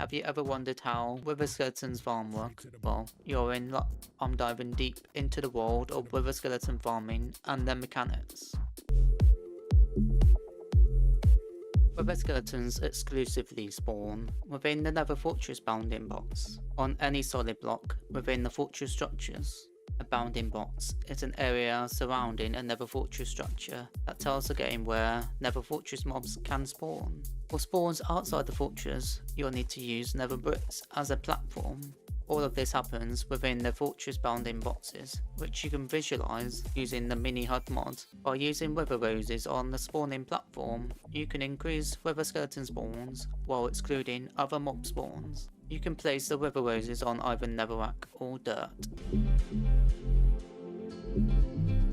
Have you ever wondered how Wither Skeleton's farm work? Well, you're in luck. I'm diving deep into the world of Wither Skeleton farming and their mechanics. Wither Skeletons exclusively spawn within the Nether Fortress bounding box, on any solid block within the fortress structures. A bounding box is an area surrounding a Nether Fortress structure that tells the game where Nether Fortress mobs can spawn. For spawns outside the fortress, you'll need to use Nether bricks as a platform. All of this happens within the fortress bounding boxes, which you can visualize using the mini HUD mod. By using wither roses on the spawning platform, you can increase wither skeleton spawns while excluding other mob spawns. You can place the wither roses on either netherrack or dirt.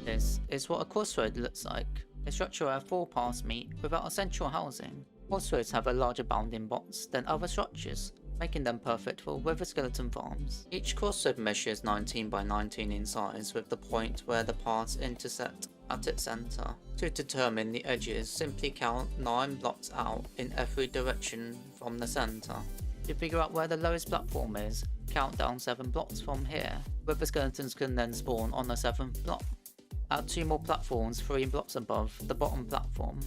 This is what a crossroad looks like, a structure where 4 paths meet without a central housing. Crossroads have a larger bounding box than other structures, making them perfect for wither skeleton farms. Each crossroad measures 19 by 19 in size, with the point where the paths intersect at its centre. To determine the edges, simply count 9 blocks out in every direction from the centre. To figure out where the lowest platform is, count down 7 blocks from here. Wither skeletons can then spawn on the 7th block. Add 2 more platforms 3 blocks above the bottom platform.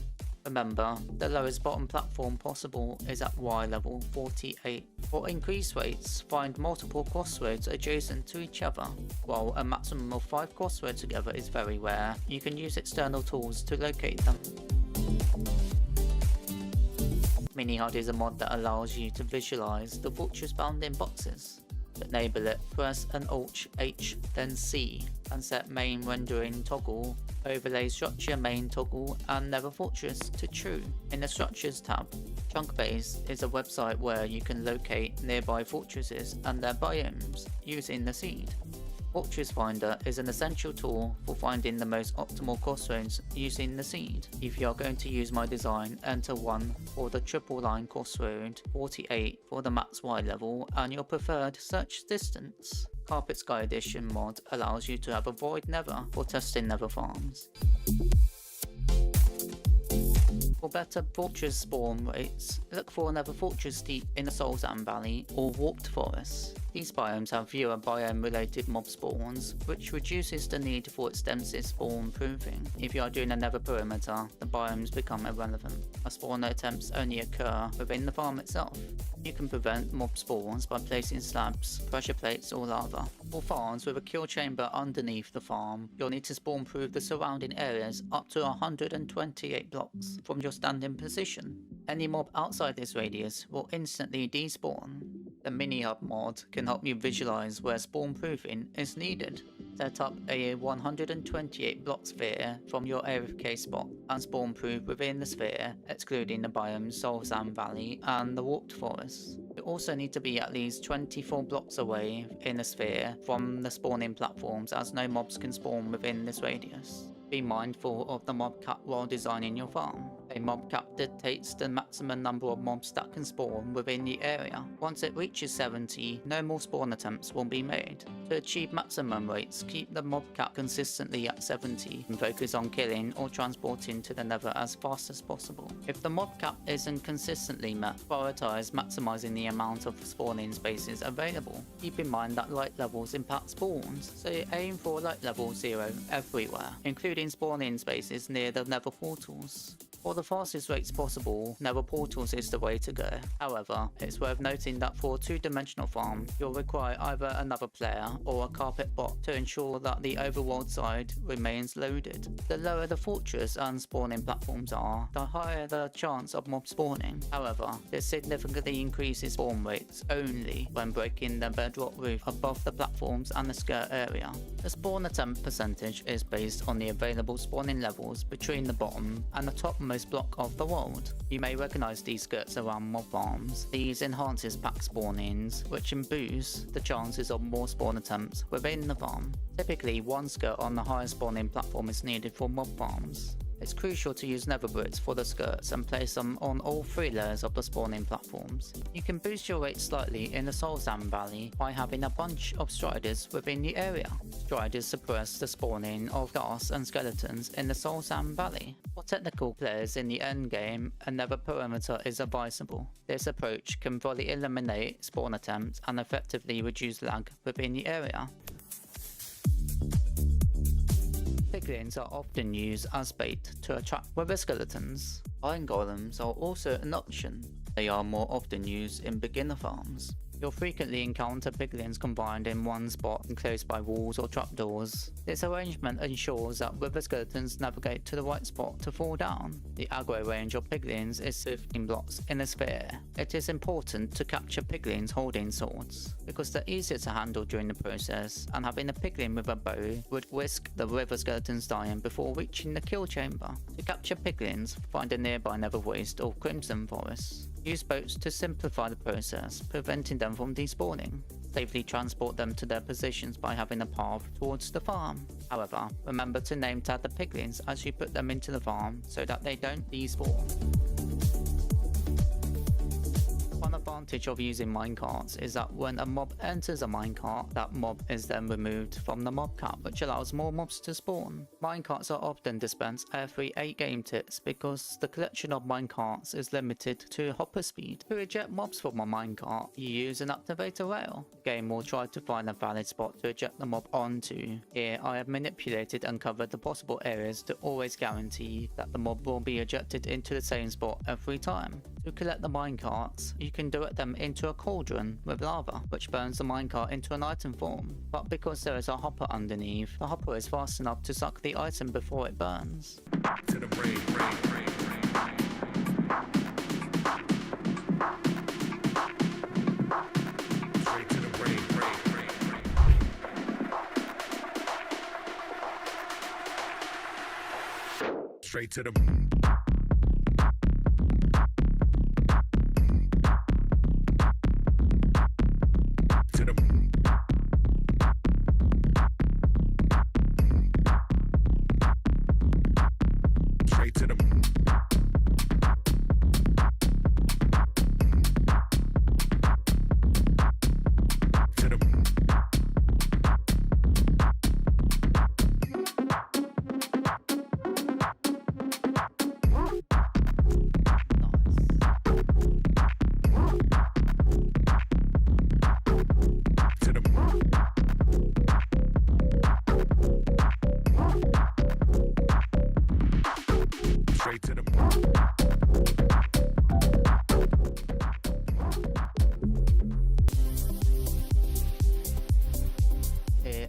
Remember, the lowest bottom platform possible is at Y level 48. For increased rates, find multiple crossroads adjacent to each other. While a maximum of 5 crossroads together is very rare, you can use external tools to locate them. Mini HUD is a mod that allows you to visualize the fortress bounding boxes. To enable it, press an Alt H then C and set main rendering toggle, overlay structure main toggle and Nether Fortress to true. In the structures tab, Chunkbase is a website where you can locate nearby fortresses and their biomes using the seed. Fortress Finder is an essential tool for finding the most optimal crossroads using the seed. If you are going to use my design, enter 1 for the triple line crossroad, 48 for the max Y level and your preferred search distance. Carpet Sky Edition mod allows you to have a void nether for testing nether farms. For better fortress spawn rates, look for another fortress deep in the Soulsand Valley or Warped Forests. These biomes have fewer biome related mob spawns, which reduces the need for extensive spawn proofing. If you are doing a nether perimeter, the biomes become irrelevant, as spawn attempts only occur within the farm itself. You can prevent mob spawns by placing slabs, pressure plates or lava. For farms with a kill chamber underneath the farm, you'll need to spawn proof the surrounding areas up to 128 blocks from your standing position. Any mob outside this radius will instantly despawn. The mini hub mod can help you visualize where spawn proofing is needed. Set up a 128 block sphere from your AFK spot and spawn proof within the sphere, excluding the biomes Soulsand Valley and the Warped Forest. You also need to be at least 24 blocks away in the sphere from the spawning platforms, as no mobs can spawn within this radius. Be mindful of the mob cap while designing your farm. A mob cap dictates the maximum number of mobs that can spawn within the area. Once it reaches 70, no more spawn attempts will be made. To achieve maximum rates, keep the mob cap consistently at 70 and focus on killing or transporting to the nether as fast as possible. If the mob cap isn't consistently met, prioritize maximizing the amount of spawning spaces available. Keep in mind that light levels impact spawns, so aim for light level 0 everywhere, including spawning spaces near the nether portals. For the fastest rates possible, nether portals is the way to go. However, it's worth noting that for a 2-dimensional farm, you'll require either another player or a carpet bot to ensure that the overworld side remains loaded. The lower the fortress and spawning platforms are, the higher the chance of mob spawning. However, this significantly increases spawn rates only when breaking the bedrock roof above the platforms and the skirt area. The spawn attempt percentage is based on the available spawning levels between the bottom and the topmost block of the world. You may recognize these skirts around mob farms. These enhances pack spawnings, which boosts the chances of more spawn attempts within the farm. Typically, 1 skirt on the highest spawning platform is needed for mob farms. It's crucial to use nether bricks for the skirts and place them on all 3 layers of the spawning platforms. You can boost your rate slightly in the Soul Sand Valley by having a bunch of striders within the area. Striders suppress the spawning of ghast and skeletons in the Soul Sand Valley. For technical players in the endgame, a nether perimeter is advisable. This approach can fully eliminate spawn attempts and effectively reduce lag within the area. Piglins are often used as bait to attract wither skeletons. Iron golems are also an option. They are more often used in beginner farms. You'll frequently encounter piglins combined in one spot enclosed by walls or trapdoors. This arrangement ensures that wither skeletons navigate to the right spot to fall down. The aggro range of piglins is 15 blocks in a sphere. It is important to capture piglins holding swords, because they're easier to handle during the process, and having a piglin with a bow would risk the wither skeletons dying before reaching the kill chamber. To capture piglins, find a nearby nether waste or crimson forest. Use boats to simplify the process, preventing them from despawning. Safely transport them to their positions by having a path towards the farm. However, remember to name tag the piglins as you put them into the farm so that they don't despawn. One advantage of using minecarts is that when a mob enters a minecart, that mob is then removed from the mob cap, which allows more mobs to spawn. Minecarts are often dispensed every 8 game ticks because the collection of minecarts is limited to hopper speed. To eject mobs from a minecart, you use an activator rail. The game will try to find a valid spot to eject the mob onto. Here I have manipulated and covered the possible areas to always guarantee that the mob will be ejected into the same spot every time. To collect the minecarts, you can direct them into a cauldron with lava, which burns the minecart into an item form. But because there is a hopper underneath, the hopper is fast enough to suck the item before it burns. To the brain. Straight to the brain. Straight to the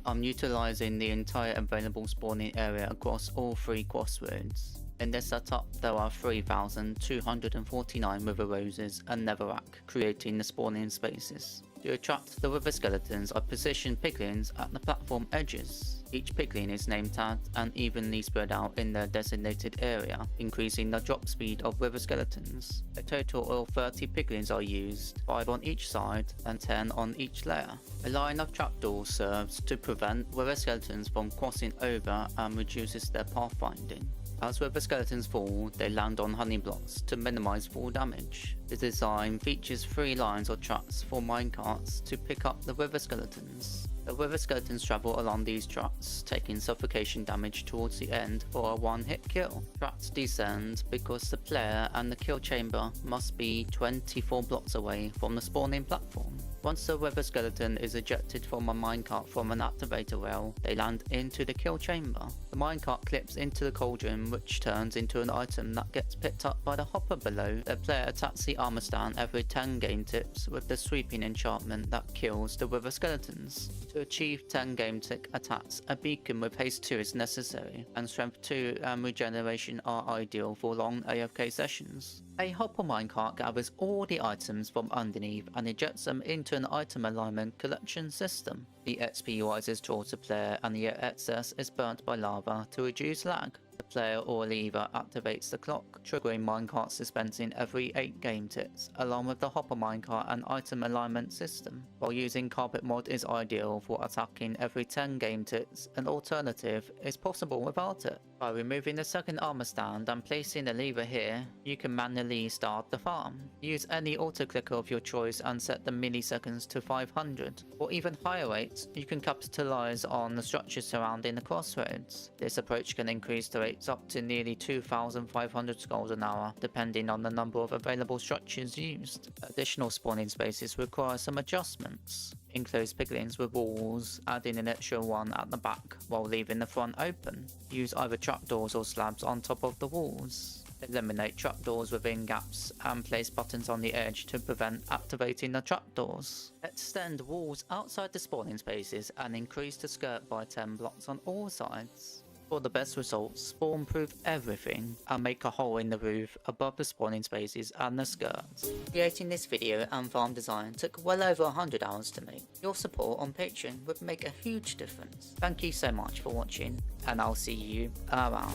I'm utilising the entire available spawning area across all 3 crossroads. In this setup, there are 3,249 wither roses and netherrack, creating the spawning spaces. To attract the wither skeletons, I positioned piglins at the platform edges. Each piglin is name tagged and evenly spread out in their designated area, increasing the drop speed of wither skeletons. A total of 30 piglins are used, 5 on each side and 10 on each layer. A line of trapdoors serves to prevent wither skeletons from crossing over and reduces their pathfinding. As wither skeletons fall, they land on honey blocks to minimize fall damage. The design features 3 lines of tracks for minecarts to pick up the wither skeletons. The wither skeletons travel along these tracks, taking suffocation damage towards the end for a one-hit kill. Tracks descend because the player and the kill chamber must be 24 blocks away from the spawning platform. Once the wither skeleton is ejected from a minecart from an activator rail, they land into the kill chamber. The minecart clips into the cauldron, which turns into an item that gets picked up by the hopper below. The player attacks the armor stand every 10 game tips with the sweeping enchantment that kills the wither skeletons. To achieve 10 game tick attacks, a beacon with haste 2 is necessary, and strength 2 and regeneration are ideal for long AFK sessions. A hopper minecart gathers all the items from underneath and ejects them into an item alignment collection system. The XP rises towards the player and the excess is burnt by lava to reduce lag. The Player or lever activates the clock, triggering minecarts dispensing every 8 game ticks, along with the hopper minecart and item alignment system. While using carpet mod is ideal for attacking every 10 game ticks, an alternative is possible without it. By removing the second armor stand and placing a lever here, you can manually start the farm. Use any auto clicker of your choice and set the milliseconds to 500. For even higher rates, you can capitalize on the structures surrounding the crossroads. This approach can increase the rates up to nearly 2,500 skulls an hour, depending on the number of available structures used. Additional spawning spaces require some adjustments. Enclose piglins with walls, adding an extra one at the back while leaving the front open. Use either trapdoors or slabs on top of the walls. Eliminate trapdoors within gaps and place buttons on the edge to prevent activating the trapdoors. Extend walls outside the spawning spaces and increase the skirt by 10 blocks on all sides. For the best results, spawn-proof everything and make a hole in the roof above the spawning spaces and the skirts. Creating this video and farm design took well over 100 hours to make. Your support on Patreon would make a huge difference. Thank you so much for watching, and I'll see you around.